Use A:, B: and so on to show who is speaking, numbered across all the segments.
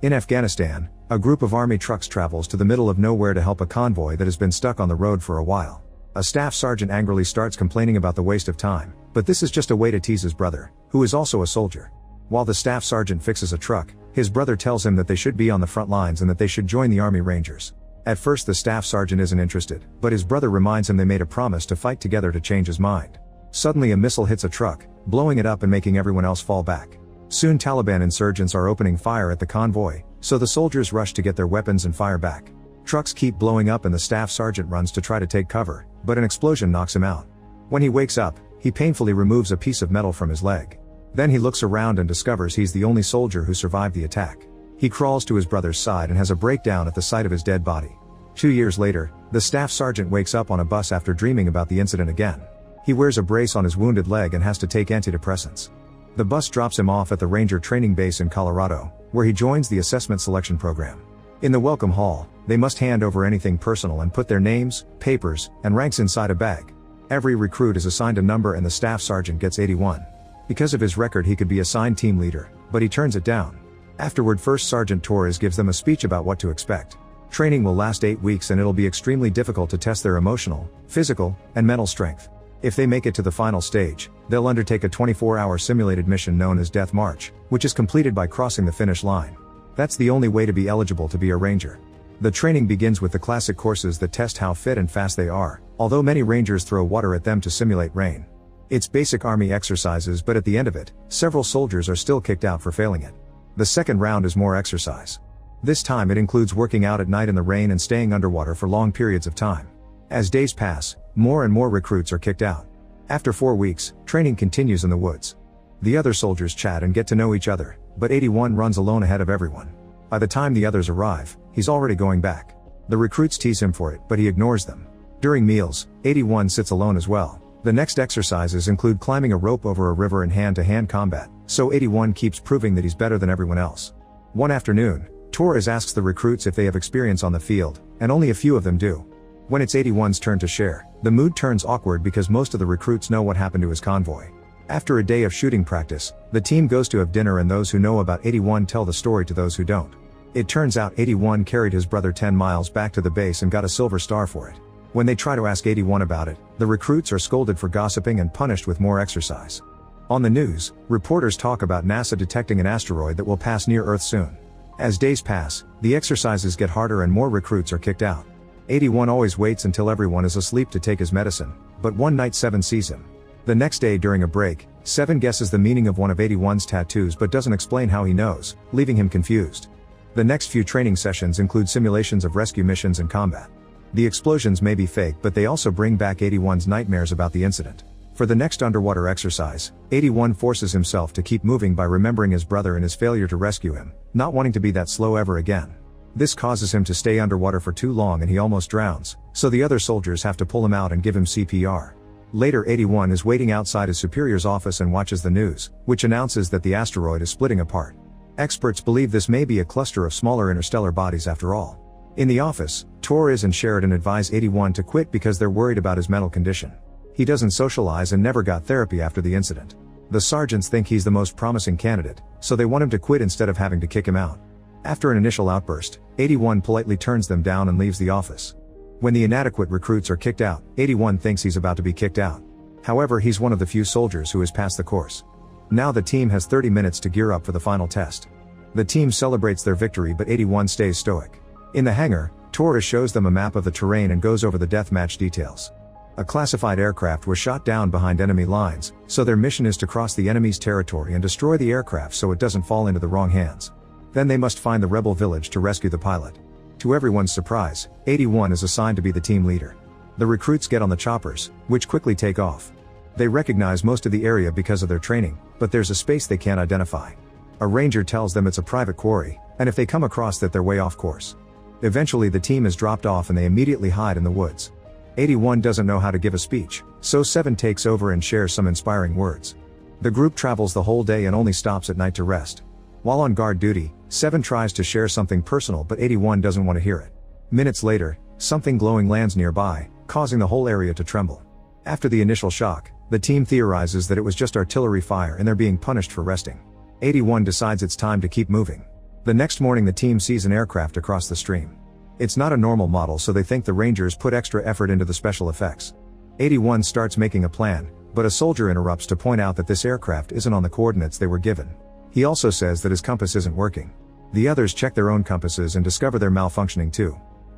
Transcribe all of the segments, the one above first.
A: In Afghanistan, a group of army trucks travels to the middle of nowhere to help a convoy that has been stuck on the road for a while. A staff sergeant angrily starts complaining about the waste of time, but this is just a way to tease his brother, who is also a soldier. While the staff sergeant fixes a truck, his brother tells him that they should be on the front lines and that they should join the Army Rangers. At first the staff sergeant isn't interested, but his brother reminds him they made a promise to fight together to change his mind. Suddenly a missile hits a truck, blowing it up and making everyone else fall back. Soon Taliban insurgents are opening fire at the convoy, so the soldiers rush to get their weapons and fire back. Trucks keep blowing up and the staff sergeant runs to try to take cover, but an explosion knocks him out. When he wakes up, he painfully removes a piece of metal from his leg. Then he looks around and discovers he's the only soldier who survived the attack. He crawls to his brother's side and has a breakdown at the sight of his dead body. 2 years later, the staff sergeant wakes up on a bus after dreaming about the incident again. He wears a brace on his wounded leg and has to take antidepressants. The bus drops him off at the Ranger training base in Colorado, where he joins the assessment selection program. In the welcome hall, they must hand over anything personal and put their names, papers, and ranks inside a bag. Every recruit is assigned a number and the staff sergeant gets 81. Because of his record he could be assigned team leader, but he turns it down. Afterward First Sergeant Torres gives them a speech about what to expect. Training will last 8 weeks and it'll be extremely difficult to test their emotional, physical, and mental strength. If they make it to the final stage, they'll undertake a 24-hour simulated mission known as Death March, which is completed by crossing the finish line. That's the only way to be eligible to be a ranger. The training begins with the classic courses that test how fit and fast they are, although many rangers throw water at them to simulate rain. It's basic army exercises, but at the end of it, several soldiers are still kicked out for failing it. The second round is more exercise. This time it includes working out at night in the rain and staying underwater for long periods of time. As days pass, more and more recruits are kicked out. After 4 weeks, training continues in the woods. The other soldiers chat and get to know each other, but 81 runs alone ahead of everyone. By the time the others arrive, he's already going back. The recruits tease him for it, but he ignores them. During meals, 81 sits alone as well. The next exercises include climbing a rope over a river in hand-to-hand combat, so 81 keeps proving that he's better than everyone else. One afternoon, Torres asks the recruits if they have experience on the field, and only a few of them do. When it's 81's turn to share, the mood turns awkward because most of the recruits know what happened to his convoy. After a day of shooting practice, the team goes to have dinner and those who know about 81 tell the story to those who don't. It turns out 81 carried his brother 10 miles back to the base and got a silver star for it. When they try to ask 81 about it, the recruits are scolded for gossiping and punished with more exercise. On the news, reporters talk about NASA detecting an asteroid that will pass near Earth soon. As days pass, the exercises get harder and more recruits are kicked out. 81 always waits until everyone is asleep to take his medicine, but one night 7 sees him. The next day during a break, 7 guesses the meaning of one of 81's tattoos but doesn't explain how he knows, leaving him confused. The next few training sessions include simulations of rescue missions and combat. The explosions may be fake, but they also bring back 81's nightmares about the incident. For the next underwater exercise, 81 forces himself to keep moving by remembering his brother and his failure to rescue him, not wanting to be that slow ever again. This causes him to stay underwater for too long and he almost drowns, so the other soldiers have to pull him out and give him CPR. Later 81 is waiting outside his superior's office and watches the news, which announces that the asteroid is splitting apart. Experts believe this may be a cluster of smaller interstellar bodies after all. In the office, Torres and Sheridan advise 81 to quit because they're worried about his mental condition. He doesn't socialize and never got therapy after the incident. The sergeants think he's the most promising candidate, so they want him to quit instead of having to kick him out. After an initial outburst, 81 politely turns them down and leaves the office. When the inadequate recruits are kicked out, 81 thinks he's about to be kicked out. However, he's one of the few soldiers who has passed the course. Now the team has 30 minutes to gear up for the final test. The team celebrates their victory, but 81 stays stoic. In the hangar, Torres shows them a map of the terrain and goes over the deathmatch details. A classified aircraft was shot down behind enemy lines, so their mission is to cross the enemy's territory and destroy the aircraft so it doesn't fall into the wrong hands. Then they must find the rebel village to rescue the pilot. To everyone's surprise, 81 is assigned to be the team leader. The recruits get on the choppers, which quickly take off. They recognize most of the area because of their training, but there's a space they can't identify. A ranger tells them it's a private quarry, and if they come across that they're way off course. Eventually the team is dropped off and they immediately hide in the woods. 81 doesn't know how to give a speech, so 7 takes over and shares some inspiring words. The group travels the whole day and only stops at night to rest. While on guard duty, 7 tries to share something personal but 81 doesn't want to hear it. Minutes later, something glowing lands nearby, causing the whole area to tremble. After the initial shock, the team theorizes that it was just artillery fire and they're being punished for resting. 81 decides it's time to keep moving. The next morning the team sees an aircraft across the stream. It's not a normal model, so they think the Rangers put extra effort into the special effects. 81 starts making a plan, but a soldier interrupts to point out that this aircraft isn't on the coordinates they were given. He also says that his compass isn't working. The others check their own compasses and discover they're malfunctioning too.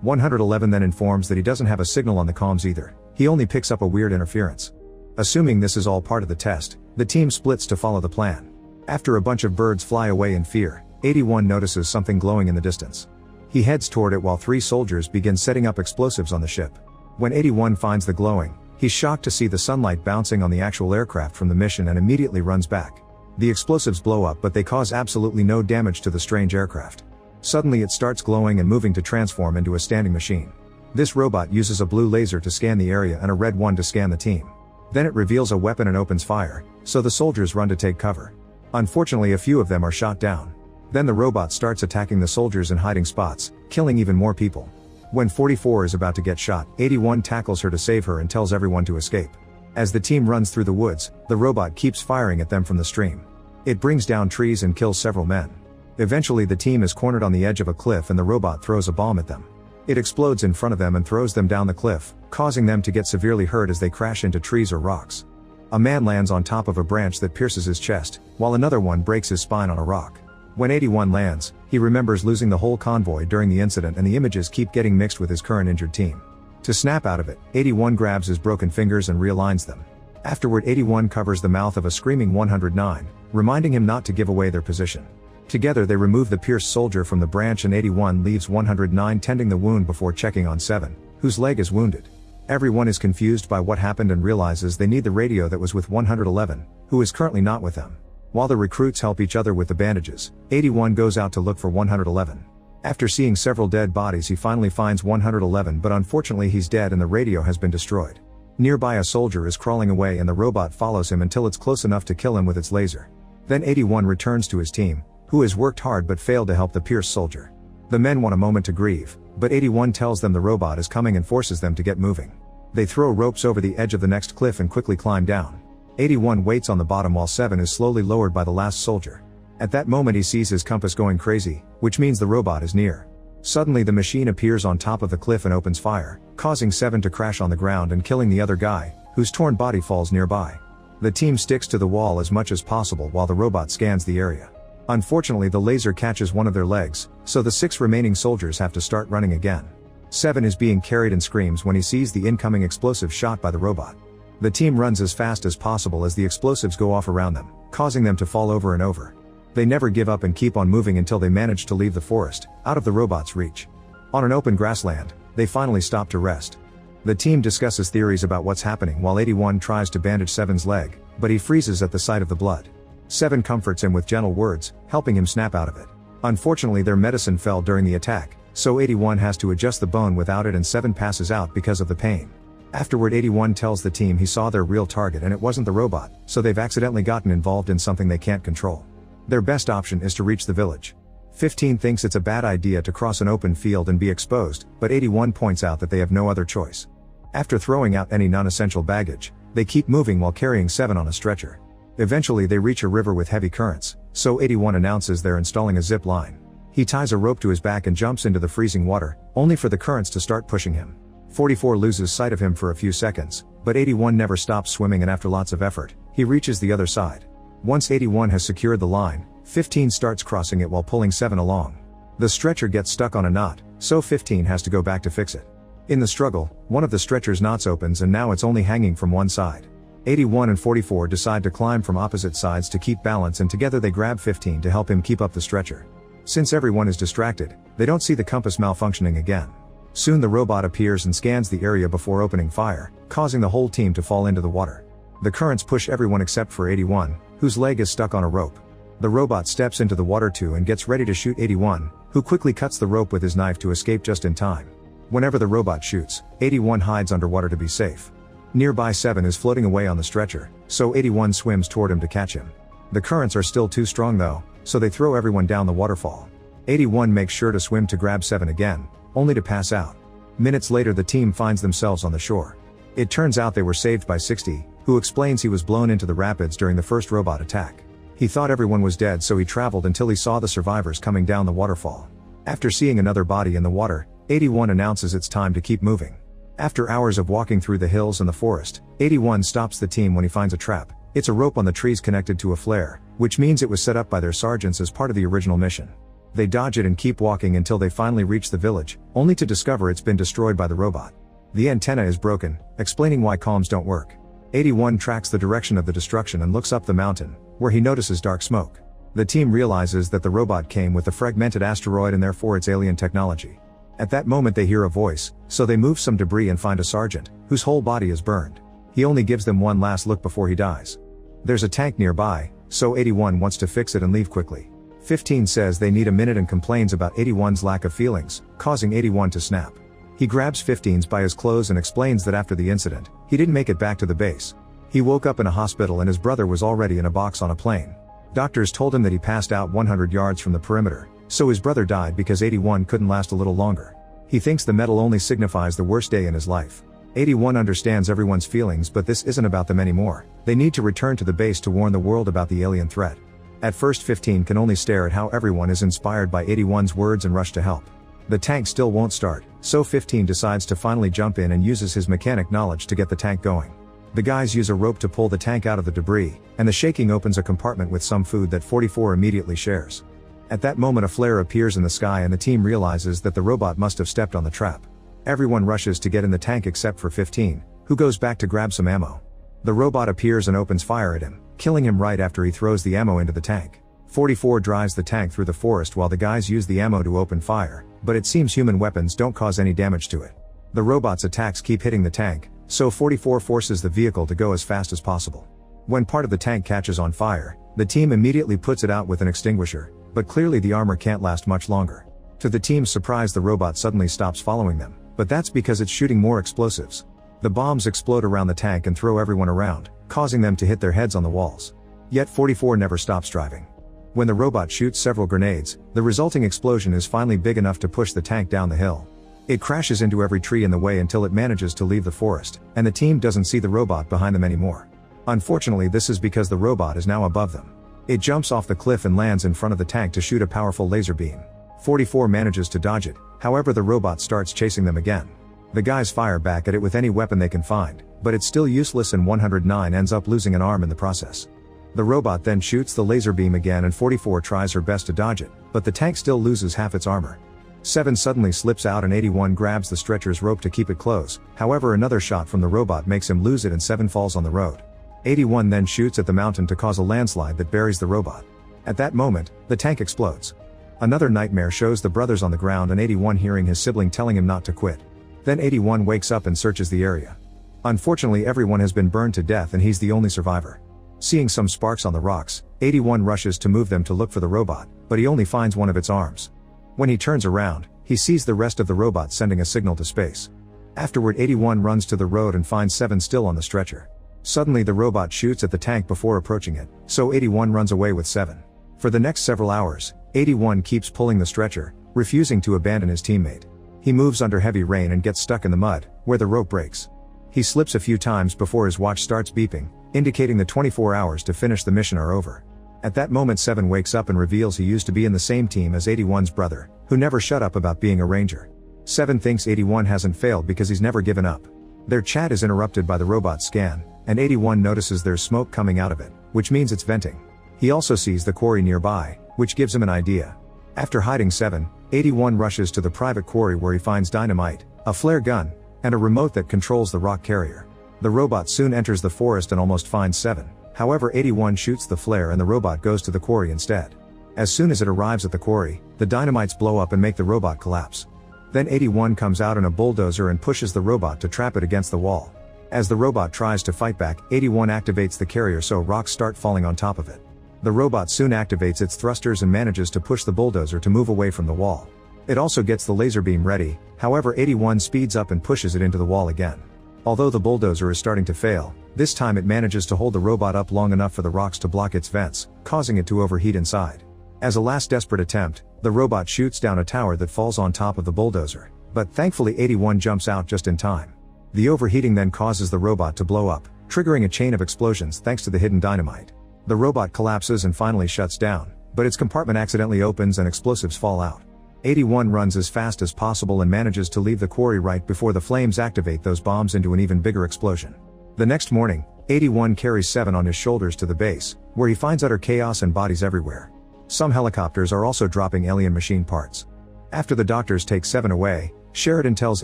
A: 111 then informs that he doesn't have a signal on the comms either, he only picks up a weird interference. Assuming this is all part of the test, the team splits to follow the plan. After a bunch of birds fly away in fear, 81 notices something glowing in the distance. He heads toward it while 3 soldiers begin setting up explosives on the ship. When 81 finds the glowing, he's shocked to see the sunlight bouncing on the actual aircraft from the mission and immediately runs back. The explosives blow up, but they cause absolutely no damage to the strange aircraft. Suddenly it starts glowing and moving to transform into a standing machine. This robot uses a blue laser to scan the area and a red one to scan the team. Then it reveals a weapon and opens fire, so the soldiers run to take cover. Unfortunately, a few of them are shot down. Then the robot starts attacking the soldiers in hiding spots, killing even more people. When 44 is about to get shot, 81 tackles her to save her and tells everyone to escape. As the team runs through the woods, the robot keeps firing at them from the stream. It brings down trees and kills several men. Eventually the team is cornered on the edge of a cliff and the robot throws a bomb at them. It explodes in front of them and throws them down the cliff, causing them to get severely hurt as they crash into trees or rocks. A man lands on top of a branch that pierces his chest, while another one breaks his spine on a rock. When 81 lands, he remembers losing the whole convoy during the incident and the images keep getting mixed with his current injured team. To snap out of it, 81 grabs his broken fingers and realigns them. Afterward 81 covers the mouth of a screaming 109, reminding him not to give away their position. Together they remove the pierced soldier from the branch and 81 leaves 109 tending the wound before checking on 7, whose leg is wounded. Everyone is confused by what happened and realizes they need the radio that was with 111, who is currently not with them. While the recruits help each other with the bandages, 81 goes out to look for 111. After seeing several dead bodies he finally finds 111, but unfortunately he's dead and the radio has been destroyed. Nearby a soldier is crawling away and the robot follows him until it's close enough to kill him with its laser. Then 81 returns to his team, who has worked hard but failed to help the pierced soldier. The men want a moment to grieve, but 81 tells them the robot is coming and forces them to get moving. They throw ropes over the edge of the next cliff and quickly climb down. 81 waits on the bottom while 7 is slowly lowered by the last soldier. At that moment he sees his compass going crazy, which means the robot is near. Suddenly the machine appears on top of the cliff and opens fire, causing 7 to crash on the ground and killing the other guy, whose torn body falls nearby. The team sticks to the wall as much as possible while the robot scans the area. Unfortunately the laser catches one of their legs, so the 6 remaining soldiers have to start running again. 7 is being carried and screams when he sees the incoming explosive shot by the robot. The team runs as fast as possible as the explosives go off around them, causing them to fall over and over. They never give up and keep on moving until they manage to leave the forest, out of the robot's reach. On an open grassland, they finally stop to rest. The team discusses theories about what's happening while 81 tries to bandage 7's leg, but he freezes at the sight of the blood. 7 comforts him with gentle words, helping him snap out of it. Unfortunately their medicine fell during the attack, so 81 has to adjust the bone without it and 7 passes out because of the pain. Afterward 81 tells the team he saw their real target and it wasn't the robot, so they've accidentally gotten involved in something they can't control. Their best option is to reach the village. 15 thinks it's a bad idea to cross an open field and be exposed, but 81 points out that they have no other choice. After throwing out any non-essential baggage, they keep moving while carrying 7 on a stretcher. Eventually they reach a river with heavy currents, so 81 announces they're installing a zip line. He ties a rope to his back and jumps into the freezing water, only for the currents to start pushing him. 44 loses sight of him for a few seconds, but 81 never stops swimming and after lots of effort, he reaches the other side. Once 81 has secured the line, 15 starts crossing it while pulling 7 along. The stretcher gets stuck on a knot, so 15 has to go back to fix it. In the struggle, one of the stretcher's knots opens and now it's only hanging from one side. 81 and 44 decide to climb from opposite sides to keep balance and together they grab 15 to help him keep up the stretcher. Since everyone is distracted, they don't see the compass malfunctioning again. Soon the robot appears and scans the area before opening fire, causing the whole team to fall into the water. The currents push everyone except for 81, whose leg is stuck on a rope. The robot steps into the water too and gets ready to shoot 81, who quickly cuts the rope with his knife to escape just in time. Whenever the robot shoots, 81 hides underwater to be safe. Nearby 7 is floating away on the stretcher, so 81 swims toward him to catch him. The currents are still too strong though, so they throw everyone down the waterfall. 81 makes sure to swim to grab 7 again, only to pass out. Minutes later the team finds themselves on the shore. It turns out they were saved by 60, who explains he was blown into the rapids during the first robot attack. He thought everyone was dead, so he traveled until he saw the survivors coming down the waterfall. After seeing another body in the water, 81 announces it's time to keep moving. After hours of walking through the hills and the forest, 81 stops the team when he finds a trap. It's a rope on the trees connected to a flare, which means it was set up by their sergeants as part of the original mission. They dodge it and keep walking until they finally reach the village, only to discover it's been destroyed by the robot. The antenna is broken, explaining why comms don't work. 81 tracks the direction of the destruction and looks up the mountain, where he notices dark smoke. The team realizes that the robot came with a fragmented asteroid and therefore it's alien technology. At that moment they hear a voice, so they move some debris and find a sergeant, whose whole body is burned. He only gives them one last look before he dies. There's a tank nearby, so 81 wants to fix it and leave quickly. 15 says they need a minute and complains about 81's lack of feelings, causing 81 to snap. He grabs 15's by his clothes and explains that after the incident, he didn't make it back to the base. He woke up in a hospital and his brother was already in a box on a plane. Doctors told him that he passed out 100 yards from the perimeter, so his brother died because 81 couldn't last a little longer. He thinks the medal only signifies the worst day in his life. 81 understands everyone's feelings, but this isn't about them anymore. They need to return to the base to warn the world about the alien threat. At first 15 can only stare at how everyone is inspired by 81's words and rush to help. The tank still won't start, so 15 decides to finally jump in and uses his mechanic knowledge to get the tank going. The guys use a rope to pull the tank out of the debris, and the shaking opens a compartment with some food that 44 immediately shares. At that moment a flare appears in the sky and the team realizes that the robot must have stepped on the trap. Everyone rushes to get in the tank except for 15, who goes back to grab some ammo. The robot appears and opens fire at him, killing him right after he throws the ammo into the tank. 44 drives the tank through the forest while the guys use the ammo to open fire, but it seems human weapons don't cause any damage to it. The robot's attacks keep hitting the tank, so 44 forces the vehicle to go as fast as possible. When part of the tank catches on fire, the team immediately puts it out with an extinguisher, but clearly the armor can't last much longer. To the team's surprise, the robot suddenly stops following them, but that's because it's shooting more explosives. The bombs explode around the tank and throw everyone around, causing them to hit their heads on the walls. Yet 44 never stops driving. When the robot shoots several grenades, the resulting explosion is finally big enough to push the tank down the hill. It crashes into every tree in the way until it manages to leave the forest, and the team doesn't see the robot behind them anymore. Unfortunately, this is because the robot is now above them. It jumps off the cliff and lands in front of the tank to shoot a powerful laser beam. 44 manages to dodge it, however the robot starts chasing them again. The guys fire back at it with any weapon they can find, but it's still useless and 109 ends up losing an arm in the process. The robot then shoots the laser beam again and 44 tries her best to dodge it, but the tank still loses half its armor. 7 suddenly slips out and 81 grabs the stretcher's rope to keep it close, however another shot from the robot makes him lose it and 7 falls on the road. 81 then shoots at the mountain to cause a landslide that buries the robot. At that moment, the tank explodes. Another nightmare shows the brothers on the ground and 81 hearing his sibling telling him not to quit. Then 81 wakes up and searches the area. Unfortunately, everyone has been burned to death and he's the only survivor. Seeing some sparks on the rocks, 81 rushes to move them to look for the robot, but he only finds one of its arms. When he turns around, he sees the rest of the robot sending a signal to space. Afterward, 81 runs to the road and finds 7 still on the stretcher. Suddenly the robot shoots at the tank before approaching it, so 81 runs away with 7. For the next several hours, 81 keeps pulling the stretcher, refusing to abandon his teammate. He moves under heavy rain and gets stuck in the mud, where the rope breaks. He slips a few times before his watch starts beeping, indicating the 24 hours to finish the mission are over. At that moment 7 wakes up and reveals he used to be in the same team as 81's brother, who never shut up about being a ranger. 7 thinks 81 hasn't failed because he's never given up. Their chat is interrupted by the robot's scan, and 81 notices there's smoke coming out of it, which means it's venting. He also sees the quarry nearby, which gives him an idea. After hiding 7, 81 rushes to the private quarry where he finds dynamite, a flare gun, and a remote that controls the rock carrier. The robot soon enters the forest and almost finds 7. However, 81 shoots the flare and the robot goes to the quarry instead. As soon as it arrives at the quarry, the dynamites blow up and make the robot collapse. Then 81 comes out in a bulldozer and pushes the robot to trap it against the wall. As the robot tries to fight back, 81 activates the carrier so rocks start falling on top of it. The robot soon activates its thrusters and manages to push the bulldozer to move away from the wall. It also gets the laser beam ready, however 81 speeds up and pushes it into the wall again. Although the bulldozer is starting to fail, this time it manages to hold the robot up long enough for the rocks to block its vents, causing it to overheat inside. As a last desperate attempt, the robot shoots down a tower that falls on top of the bulldozer, but thankfully 81 jumps out just in time. The overheating then causes the robot to blow up, triggering a chain of explosions thanks to the hidden dynamite. The robot collapses and finally shuts down, but its compartment accidentally opens and explosives fall out. 81 runs as fast as possible and manages to leave the quarry right before the flames activate those bombs into an even bigger explosion. The next morning, 81 carries 7 on his shoulders to the base, where he finds utter chaos and bodies everywhere. Some helicopters are also dropping alien machine parts. After the doctors take 7 away, Sheridan tells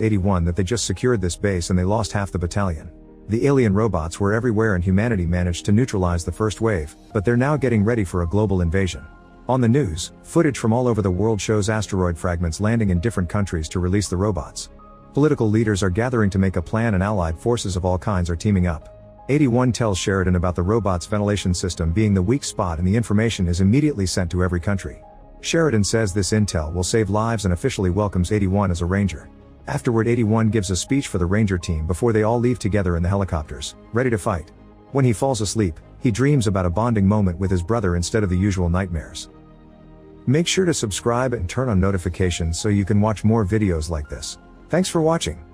A: 81 that they just secured this base and they lost half the battalion. The alien robots were everywhere and humanity managed to neutralize the first wave, but they're now getting ready for a global invasion. On the news, footage from all over the world shows asteroid fragments landing in different countries to release the robots. Political leaders are gathering to make a plan and allied forces of all kinds are teaming up. 81 tells Sheridan about the robot's ventilation system being the weak spot and the information is immediately sent to every country. Sheridan says this intel will save lives and officially welcomes 81 as a ranger. Afterward, 81 gives a speech for the ranger team before they all leave together in the helicopters, ready to fight. When he falls asleep, he dreams about a bonding moment with his brother instead of the usual nightmares. Make sure to subscribe and turn on notifications so you can watch more videos like this. Thanks for watching.